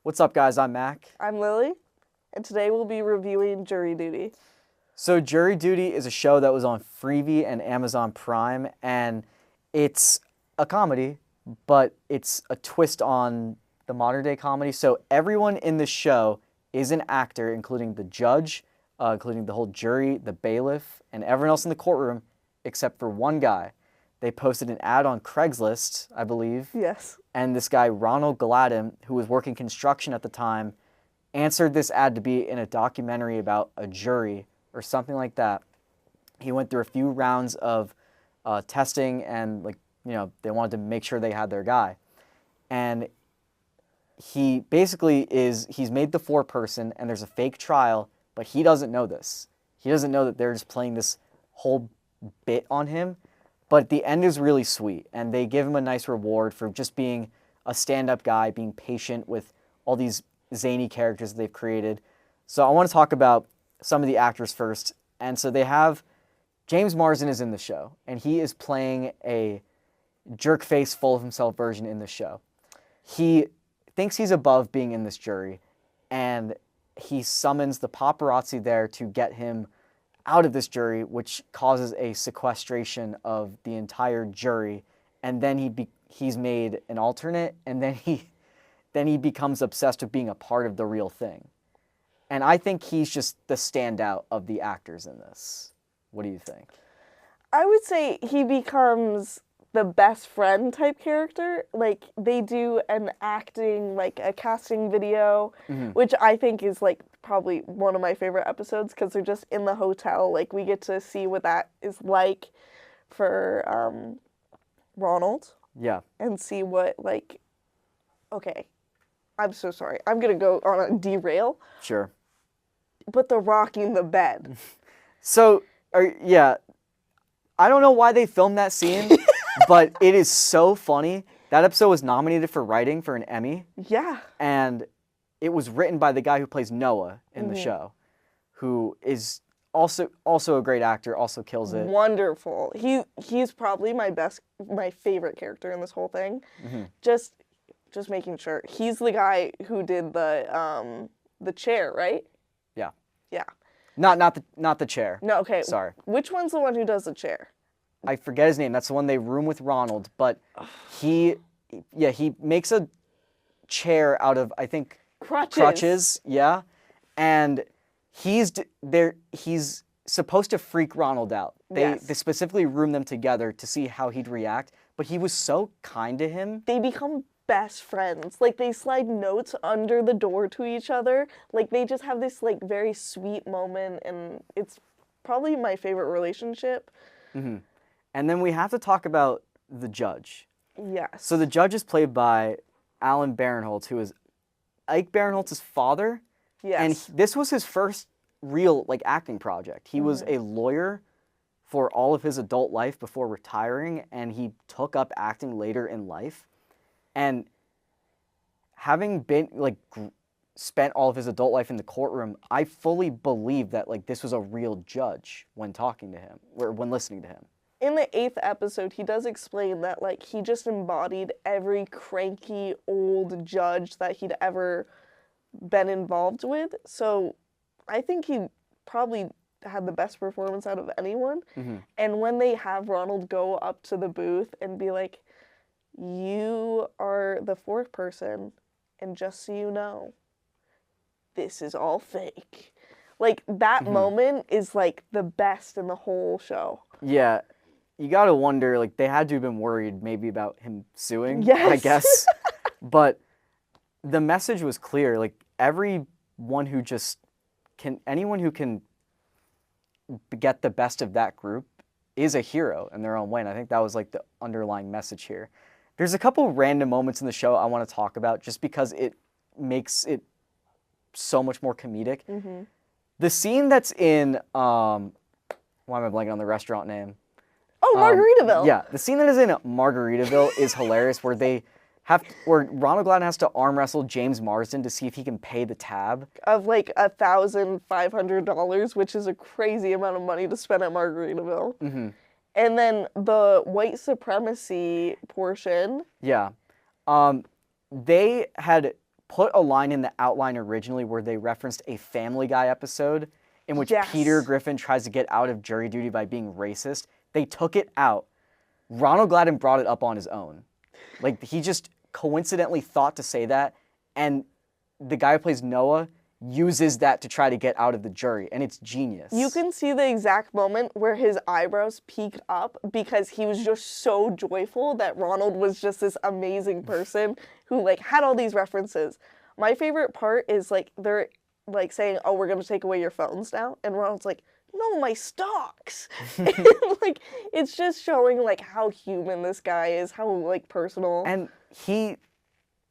What's up, guys? I'm Mac. I'm Lily, and today we'll be reviewing Jury Duty. So Jury Duty is a show that was on Freevee and Amazon Prime, and it's a comedy, but it's a twist on the modern day comedy. So everyone in the show is an actor, including the judge, including the whole jury, the bailiff, and everyone else in the courtroom, except for one guy. They posted an ad on Craigslist, I believe. Yes. And this guy, Ronald Gladden, who was working construction at the time, answered this ad to be in a documentary about a jury or something like that. He went through a few rounds of testing and, they wanted to make sure they had their guy. And he basically he's made the foreperson and there's a fake trial, but he doesn't know this. He doesn't know that they're just playing this whole bit on him. But the end is really sweet, and they give him a nice reward for just being a stand-up guy, being patient with all these zany characters that they've created. So I want to talk about some of the actors first. And so they have James Marsden is in the show, and he is playing a jerk face, full of himself version in the show. He thinks he's above being in this jury, and he summons the paparazzi there to get him out of this jury, which causes a sequestration of the entire jury, and then he's made an alternate, and then he becomes obsessed with being a part of the real thing. And I think he's just the standout of the actors in this. What do you think? I would say he becomes the best friend type character. Like, they do an acting, a casting video, which I think is, probably one of my favorite episodes because they're just in the hotel. We get to see what that is like for Ronald. Yeah. And see what, okay, I'm so sorry. I'm going to go on a derail. Sure. But the rocking the bed. So, yeah, I don't know why they filmed that scene, but it is so funny. That episode was nominated for writing for an Emmy. Yeah. And it was written by the guy who plays Noah in the show, who is also a great actor, also kills it. Wonderful. He's probably my favorite character in this whole thing. Just making sure. He's the guy who did the chair, right? Yeah. Yeah. Not the chair. No, okay. Sorry. Which one's the one who does the chair? I forget his name. That's the one they room with Ronald, but he makes a chair out of, I think, crutches, yeah. And he's supposed to freak Ronald out. They specifically room them together to see how he'd react, but he was so kind to him. They become best friends. They slide notes under the door to each other. They just have this very sweet moment, and it's probably my favorite relationship. And then we have to talk about the judge. Yes. So the judge is played by Alan Barinholtz, who is Ike Barinholtz's father. Yes. And this was his first real acting project. He was a lawyer for all of his adult life before retiring, and he took up acting later in life. And having been spent all of his adult life in the courtroom, I fully believe that this was a real judge when talking to him or when listening to him. In the 8th episode, he does explain that, he just embodied every cranky old judge that he'd ever been involved with. So I think he probably had the best performance out of anyone. And when they have Ronald go up to the booth and be like, "You are the fourth person, and just so you know, this is all fake." That moment is, the best in the whole show. Yeah. You gotta wonder, they had to have been worried maybe about him suing, yes. I guess. But the message was clear. Anyone who can get the best of that group is a hero in their own way. And I think that was the underlying message here. There's a couple random moments in the show I want to talk about just because it makes it so much more comedic. The scene that's in, why am I blanking on the restaurant name? Oh, Margaritaville. Yeah, the scene that is in Margaritaville is hilarious, where Ronald Gladden has to arm wrestle James Marsden to see if he can pay the tab of $1,500, which is a crazy amount of money to spend at Margaritaville. And then the white supremacy portion. Yeah, they had put a line in the outline originally where they referenced a Family Guy episode in which Yes. Peter Griffin tries to get out of jury duty by being racist. They took it out. Ronald Gladden brought it up on his own. Like, he just coincidentally thought to say that, and the guy who plays Noah uses that to try to get out of the jury, and it's genius. You can see the exact moment where his eyebrows peaked up because he was just so joyful that Ronald was just this amazing person who like had all these references. My favorite part is like they're like saying, "Oh, we're gonna take away your phones now," and Ronald's like, "No, my stocks." And, like it's just showing like how human this guy is, how like personal. And he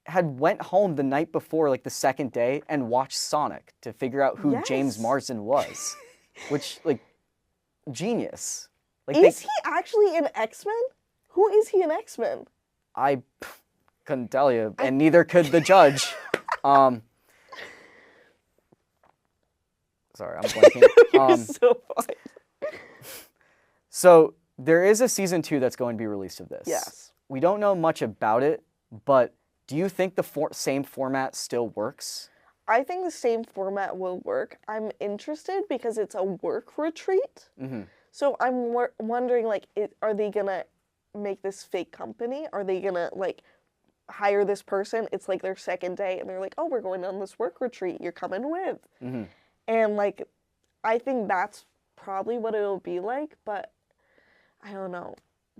had went home the night before, like the second day, and watched Sonic to figure out who James Yes. Marsden was, which, like, genius. Like, Is he actually an X-Men? Who is he an X-Men? I couldn't tell you, and neither could the judge. Sorry, I'm blanking. You're so funny. So there is a season 2 that's going to be released of this. Yes. We don't know much about it, but do you think the same format still works? I think the same format will work. I'm interested because it's a work retreat. Mm-hmm. So I'm wondering, like, are they gonna make this fake company? Are they gonna like hire this person? It's like their second day, and they're like, "Oh, we're going on this work retreat. You're coming with." Mm-hmm. And like, I think that's probably what it'll be like. But I don't know.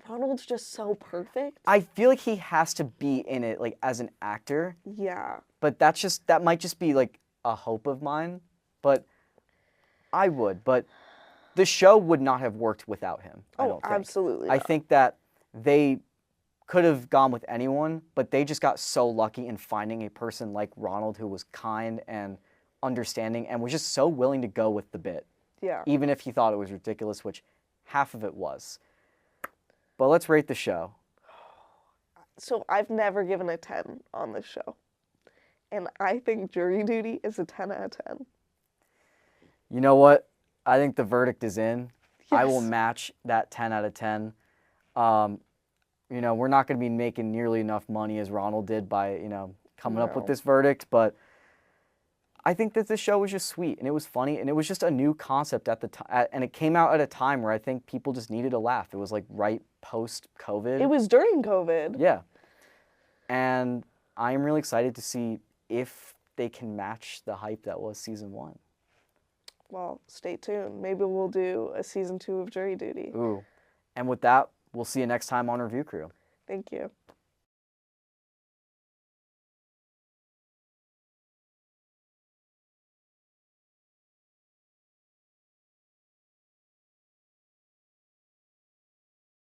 Ronald's just so perfect. I feel like he has to be in it, like, as an actor. Yeah. But that might just be like a hope of mine. But I would. But the show would not have worked without him. I don't think. Absolutely. I not. think that they could have gone with anyone, but they just got so lucky in finding a person like Ronald who was kind and understanding and was just so willing to go with the bit, Yeah. even if he thought it was ridiculous, which half of it was. But let's rate the show. So I've never given a 10 on this show. And I think Jury Duty is a 10 out of 10. You know what? I think the verdict is in. I will Yes. match that 10 out of 10. You know, we're not going to be making nearly enough money as Ronald did by, coming up with No. this verdict, but I think that the show was just sweet and it was funny and it was just a new concept at the time, and it came out at a time where I think people just needed a laugh. It was like right post-COVID. It was during COVID. Yeah. And I am really excited to see if they can match the hype that was season 1. Well, stay tuned. Maybe we'll do a season 2 of Jury Duty. Ooh. And with that, we'll see you next time on Review Crew. Thank you.